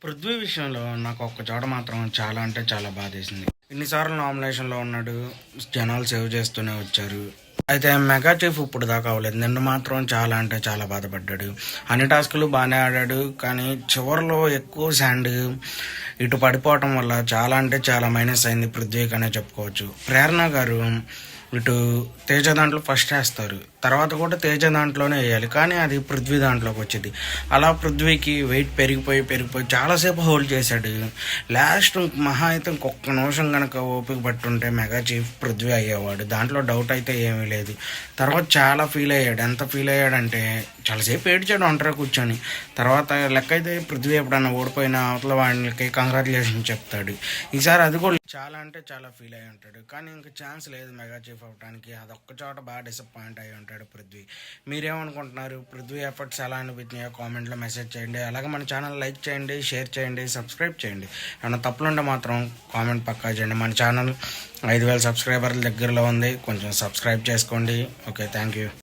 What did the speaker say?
పృథ్వీ విషయంలో నాకు ఒక్క చోట మాత్రం చాలా అంటే చాలా బాధేసింది. ఇన్నిసార్లు నామినేషన్‌లో ఉన్నాడు. జనాలు సేవ్ చేస్తూనే వచ్చారు. అయితే మెగా చీఫ్ ఇప్పుడు దాకా అవ్వలేదు. నిన్న మాత్రం చాలా అంటే చాలా బాధపడ్డాడు. అన్ని టాస్కులు బాగానే ఆడాడు. కానీ చివరిలో ఎక్కువ శాండ్ ఇటు పడిపోవటం వల్ల చాలా అంటే చాలా మైనస్ అయింది పృథ్వీకి అనే చెప్పుకోవచ్చు. ప్రేరణ గారు ఇటు తేజ దాంట్లో ఫస్ట్ వేస్తారు, తర్వాత కూడా తేజ దాంట్లోనే వేయాలి, కానీ అది పృథ్వీ దాంట్లోకి వచ్చింది. అలా పృథ్వీకి వెయిట్ పెరిగిపోయి చాలాసేపు హోల్డ్ చేశాడు. లాస్ట్ మహా అయితే ఇంకొక నిమిషం కనుక ఓపిక పట్టుంటే మెగా చీఫ్ పృథ్వీ అయ్యేవాడు. దాంట్లో డౌట్ అయితే ఏమీ లేదు. తర్వాత చాలా ఫీల్ అయ్యాడు. ఎంత ఫీల్ అయ్యాడంటే చాలాసేపు ఏడ్చాడు ఒంటరి కూర్చొని. తర్వాత లెక్క అయితే పృథ్వీ ఎప్పుడన్నా ఓడిపోయిన అవతల వాళ్ళకి కంగ్రాచులేషన్ చెప్తాడు. ఈసారి అది కూడా చాలా అంటే చాలా ఫీల్ అయ్యి ఉంటాడు. కానీ ఇంక ఛాన్స్ లేదు మెగా చీఫ్ అవ్వడానికి. అదొక్క చోట బాగా డిసప్పాయింట్ అయ్యి ఉంటాడు పృథ్వీ. మీరేమనుకుంటున్నారు? పృథ్వీ ఎఫర్ట్స్ ఎలా అనిపించినాయో కామెంట్లో మెసేజ్ చేయండి. అలాగే మన ఛానల్ లైక్ చేయండి, షేర్ చేయండి, సబ్స్క్రైబ్ చేయండి. ఏమైనా తప్పులుంటే మాత్రం కామెంట్ పక్కా చేయండి. మన ఛానల్ 5,000 సబ్స్క్రైబర్ల దగ్గరలో ఉంది. కొంచెం సబ్స్క్రైబ్ చేసుకోండి. Okay, thank you.